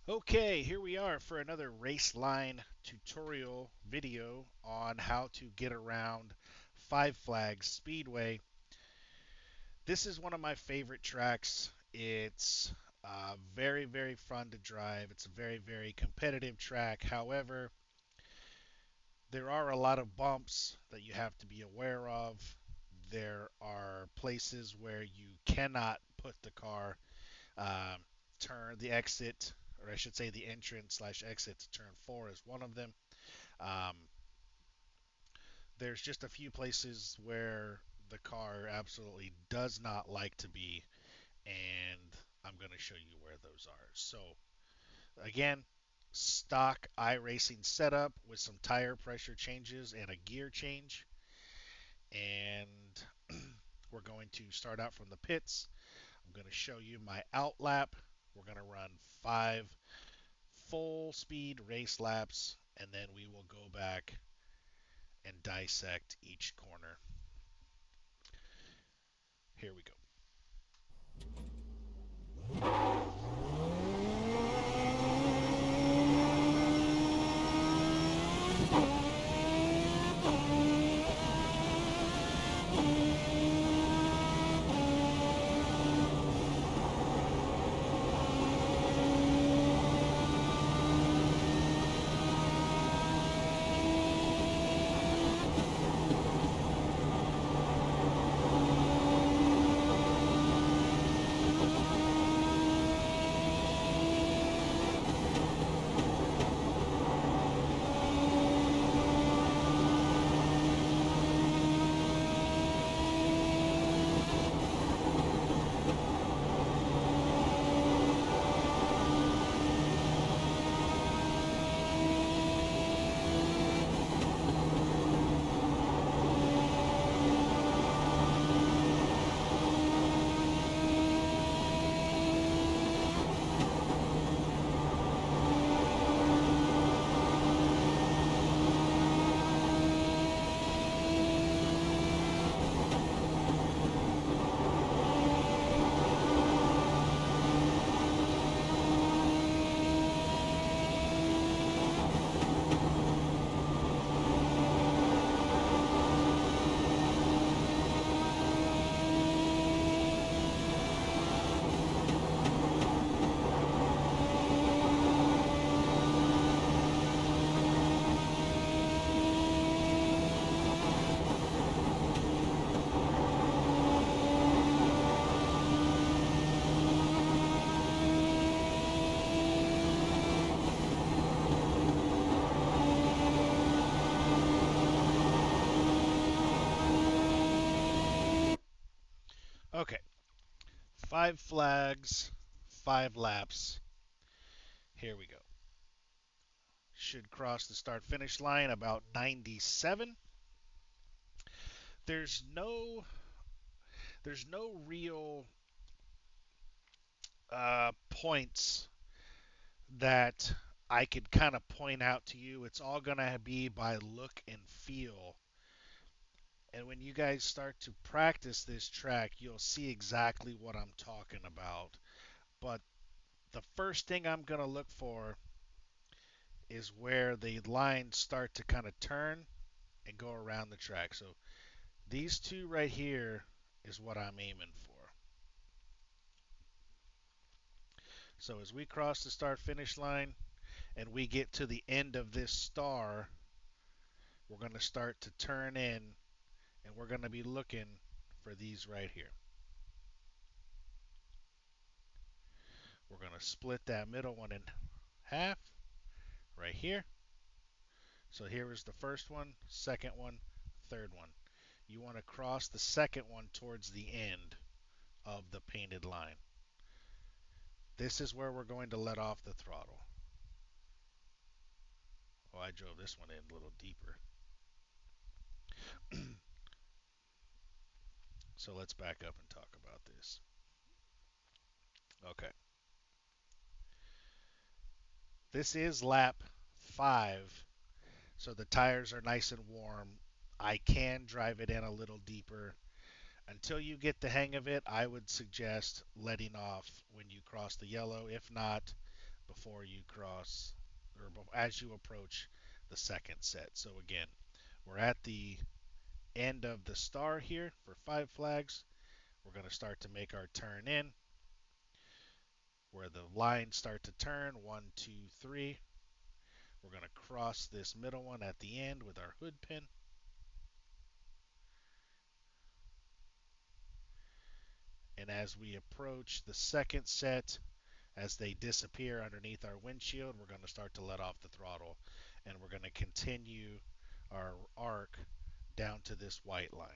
Okay, here we are for another race line tutorial video on how to get around 5 Flags Speedway. This is one of my favorite tracks. It's very, very fun to drive. It's a very, very competitive track. However, there are a lot of bumps that you have to be aware of. There are places where you cannot put the car Um, turn the exit, or I should say the entrance slash exit to turn 4 is one of them. Um, there's just a few places where the car absolutely does not like to be, and I'm going to show you where those are. So, again, stock iRacing setup with some tire pressure changes and a gear change. And we're going to start out from the pits. I'm going to show you my out lap. We're going to run 5 full speed race laps, and then we will go back and dissect each corner. Here we go. Okay, 5 flags, 5 laps. Here we go. Should cross the start finish line about 97. There's no there's no real points that I could kind of point out to you. It's all going to be by look and feel. And when you guys start to practice this track, you'll see exactly what I'm talking about. But the first thing I'm going to look for is where the lines start to kind of turn and go around the track. So these two right here is what I'm aiming for. So as we cross the start finish line and we get to the end of this star, we're going to start to turn in and we're going to be looking for these right here. We're going to split that middle one in half right here. So here is the first one, second one, third one. You want to cross the second one towards the end of the painted line. This is where we're going to let off the throttle. Oh, I drove this one in a little deeper. So let's back up and talk about this. Okay. This is lap 5, so the tires are nice and warm. I can drive it in a little deeper. Until you get the hang of it, I would suggest letting off when you cross the yellow. If not, before you cross or as you approach the second set. So again, we're at the end of the star here for 5 Flags. We're going to start to make our turn in where the lines start to turn. 1, 2, 3. We're going to cross this middle one at the end with our hood pin. And as we approach the second set, as they disappear underneath our windshield, we're going to start to let off the throttle. And we're going to continue our arc down to this white line.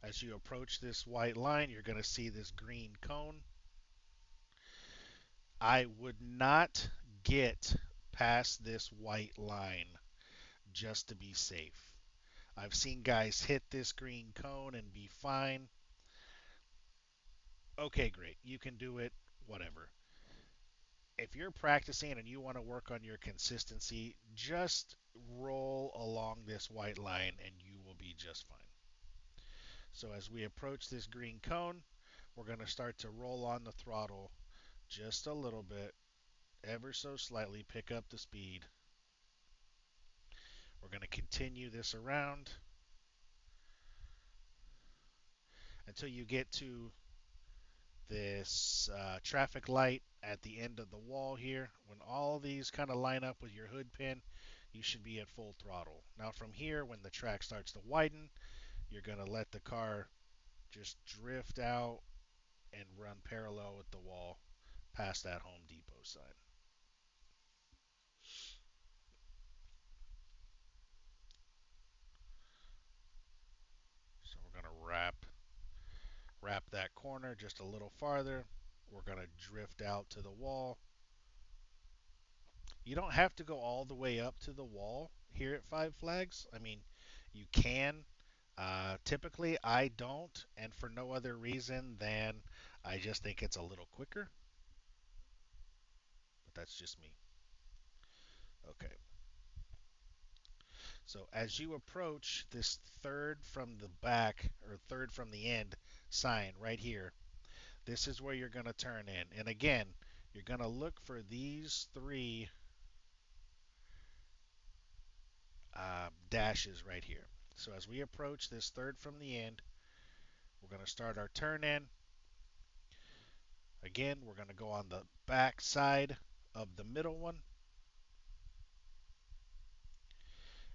As you approach this white line, you're going to see this green cone. I would not get past this white line just to be safe. I've seen guys hit this green cone and be fine. Okay, great. You can do it, whatever. If you're practicing and you want to work on your consistency, just roll along this white line and you will be just fine. So as we approach this green cone, we're going to start to roll on the throttle just a little bit, ever so slightly, pick up the speed. We're going to continue this around until you get to this traffic light at the end of the wall here. When all these kind of line up with your hood pin, you should be at full throttle. Now from here, when the track starts to widen, you're going to let the car just drift out and run parallel with the wall past that Home Depot sign. So we're going to wrap that corner just a little farther. We're going to drift out to the wall. You don't have to go all the way up to the wall here at 5 Flags. I mean, you can. Typically, I don't, and for no other reason than I just think it's a little quicker. But that's just me. Okay. So as you approach this third from the back or third from the end sign right here, this is where you're going to turn in. And again, you're going to look for these three dashes right here. So as we approach this third from the end, we're going to start our turn in. Again, we're going to go on the back side of the middle one.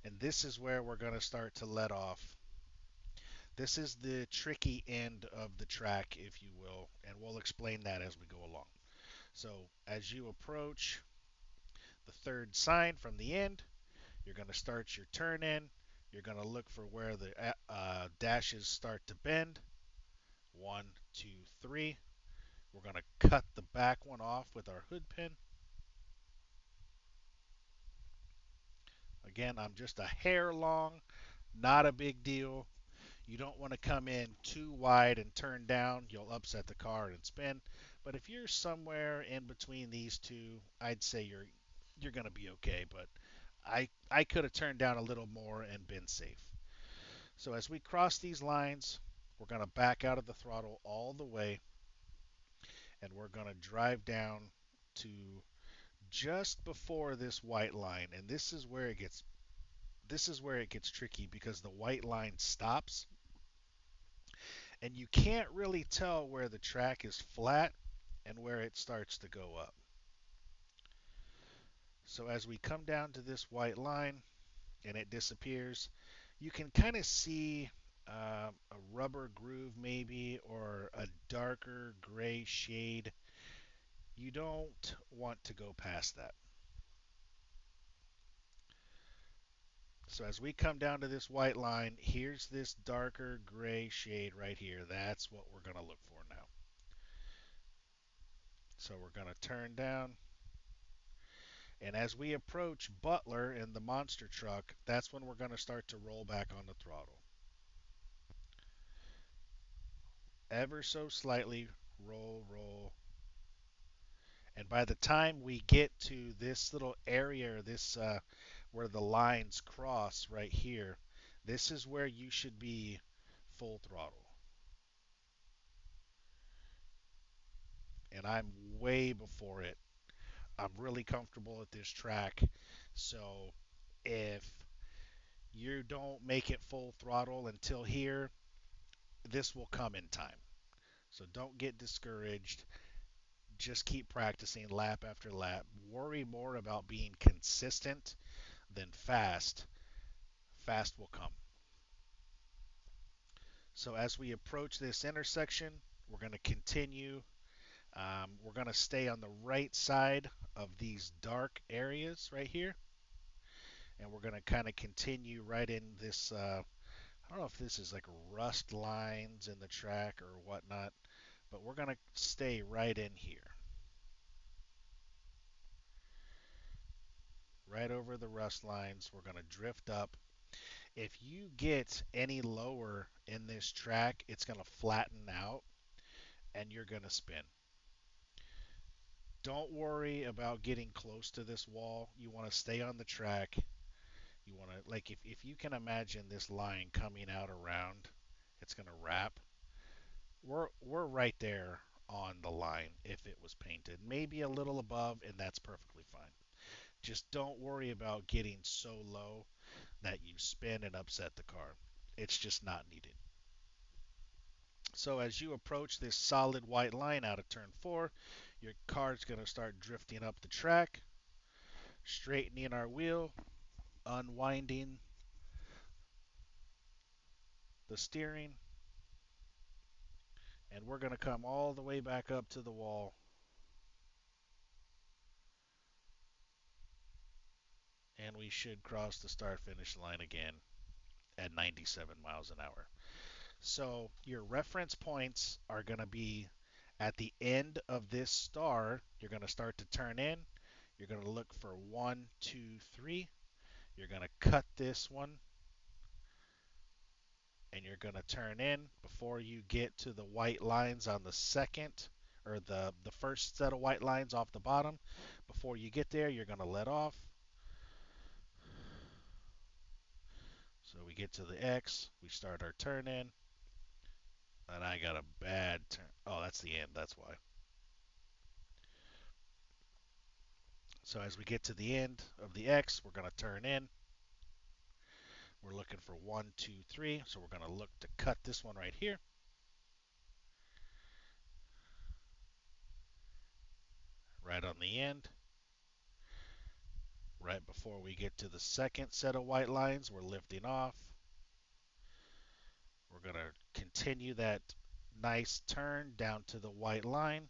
And this is where we're going to start to let off. This is the tricky end of the track, if you will, and we'll explain that as we go along. So as you approach the third sign from the end, you're going to start your turn in. You're going to look for where the dashes start to bend. 1, 2, 3. We're going to cut the back one off with our hood pin. Again, I'm just a hair long, not a big deal. You don't want to come in too wide and turn down. You'll upset the car and spin. But if you're somewhere in between these two, I'd say you're going to be okay. But I could have turned down a little more and been safe. So as we cross these lines, we're going to back out of the throttle all the way, and we're going to drive down to just before this white line. And this is where it gets tricky because the white line stops and you can't really tell where the track is flat and where it starts to go up. So as we come down to this white line and it disappears, you can kind of see a rubber groove maybe or a darker gray shade. You don't want to go past that. So as we come down to this white line, here's this darker gray shade right here. That's what we're going to look for now. So we're going to turn down. And as we approach Butler in the monster truck, that's when we're going to start to roll back on the throttle. Ever so slightly, roll, roll. And by the time we get to this little area, this where the lines cross right here, this is where you should be full throttle. I'm way before it. I'm really comfortable at this track. So if you don't make it full throttle until here, this will come in time. So don't get discouraged. Just keep practicing lap after lap. Worry more about being consistent than fast. Fast will come. So as we approach this intersection, we're going to continue. We're going to stay on the right side of these dark areas right here. And we're going to kind of continue right in this. I don't know if this is like rust lines in the track or whatnot, but we're going to stay right in here. Right over the rust lines. We're going to drift up. If you get any lower in this track, it's going to flatten out and you're going to spin. Don't worry about getting close to this wall. You want to stay on the track. You want to, like, if you can imagine this line coming out around, it's going to wrap. We're right there on the line if it was painted. Maybe a little above, and that's perfectly fine. Just don't worry about getting so low that you spin and upset the car. It's just not needed. So as you approach this solid white line out of turn 4, your car's going to start drifting up the track, straightening our wheel, unwinding the steering, and we're going to come all the way back up to the wall, and we should cross the start finish line again at 97 miles an hour. So your reference points are going to be at the end of this star. You're going to start to turn in. You're going to look for 1, 2, 3. You're going to cut this one and you're going to turn in before you get to the white lines on the second or the first set of white lines off the bottom. Before you get there, you're going to let off. So we get to the X, we start our turn in, and I got a bad turn. Oh, that's the end, that's why. So as we get to the end of the X, we're going to turn in. We're looking for 1, 2, 3. So we're going to look to cut this one right here. Right on the end. Right before we get to the second set of white lines, we're lifting off. We're going to continue that nice turn down to the white line.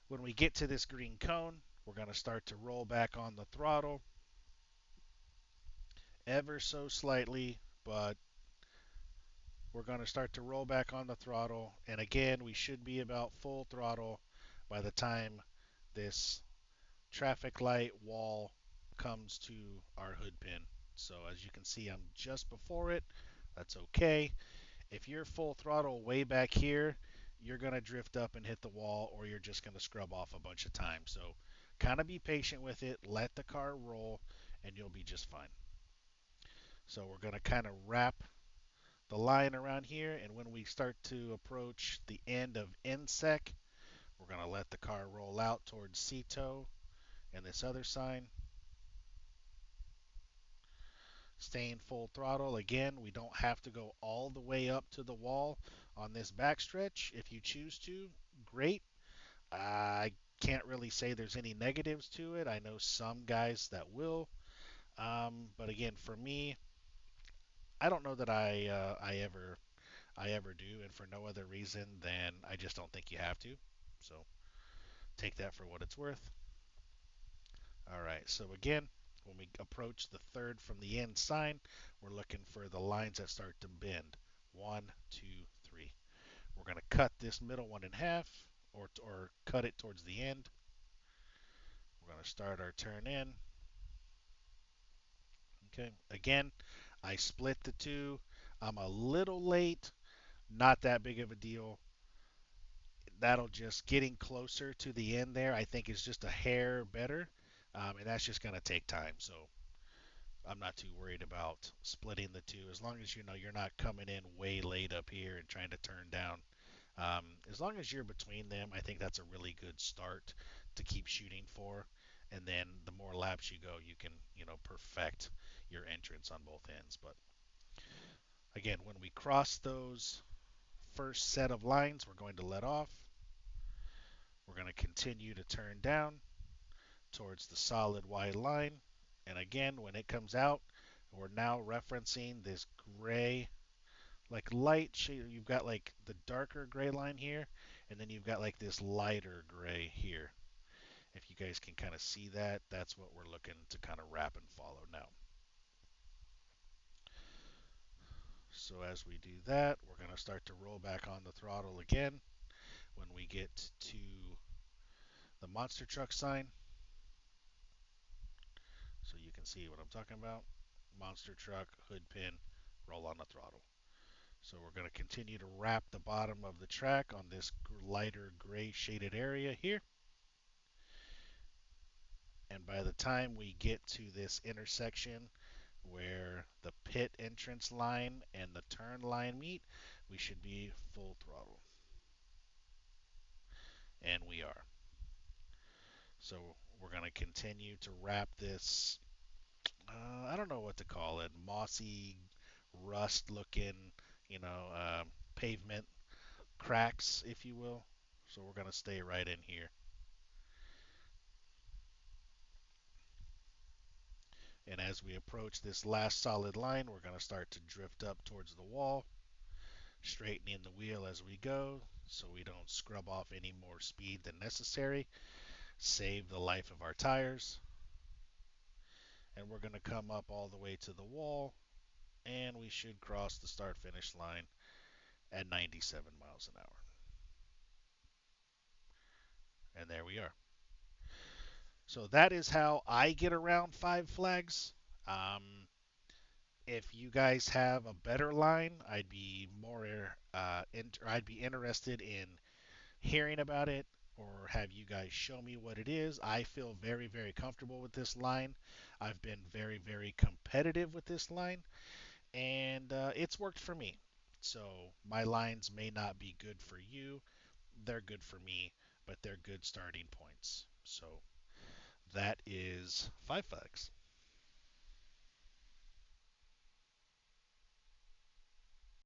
When we get to this green cone, we're going to start to roll back on the throttle ever so slightly, but we're going to start to roll back on the throttle. And again, we should be about full throttle by the time this traffic light wall comes to our hood pin. So as you can see, I'm just before it. That's okay. If you're full throttle way back here, you're going to drift up and hit the wall, or you're just going to scrub off a bunch of time. So kind of be patient with it. Let the car roll, and you'll be just fine. So we're going to kind of wrap the line around here, and when we start to approach the end of NSEC, we're going to let the car roll out towards CTO and this other sign. Staying full throttle. Again, we don't have to go all the way up to the wall on this backstretch. If you choose to, great. I can't really say there's any negatives to it. I know some guys that will. But again, for me, I don't know that I ever do, and for no other reason than I just don't think you have to. So take that for what it's worth. All right, so again, when we approach the third from the end sign, we're looking for the lines that start to bend. 1, 2, 3. We're going to cut this middle one in half, or cut it towards the end. We're going to start our turn in. Okay, again, I split the two. I'm a little late, not that big of a deal. That'll just getting closer to the end there, I think is just a hair better, and that's just going to take time. So I'm not too worried about splitting the two as long as you know you're not coming in way late up here and trying to turn down. As long as you're between them, I think that's a really good start to keep shooting for. And then the more laps you go, you can, perfect your entrance on both ends. But again, when we cross those first set of lines, we're going to let off. We're going to continue to turn down towards the solid white line. And again, when it comes out, we're now referencing this gray, like light shade. You've got like the darker gray line here, and then you've got like this lighter gray here. If you guys can kind of see that, that's what we're looking to kind of wrap and follow now. So as we do that, we're going to start to roll back on the throttle again when we get to the monster truck sign. So you can see what I'm talking about. Monster truck, hood pin, roll on the throttle. So we're going to continue to wrap the bottom of the track on this lighter gray shaded area here. And by the time we get to this intersection where the pit entrance line and the turn line meet, we should be full throttle. And we are. So we're going to continue to wrap this, I don't know what to call it, mossy, rust looking, you know, uh, pavement cracks, if you will. So we're going to stay right in here. And as we approach this last solid line, we're going to start to drift up towards the wall, straightening the wheel as we go so we don't scrub off any more speed than necessary, save the life of our tires. And we're going to come up all the way to the wall, and we should cross the start finish line at 97 miles an hour. And there we are. So that is how I get around 5 Flags. Um, if you guys have a better line, I'd be I'd be interested in hearing about it or have you guys show me what it is. I feel very, very comfortable with this line. I've been very, very competitive with this line, and it's worked for me. So my lines may not be good for you. They're good for me, but they're good starting points. So that is 5 Flags.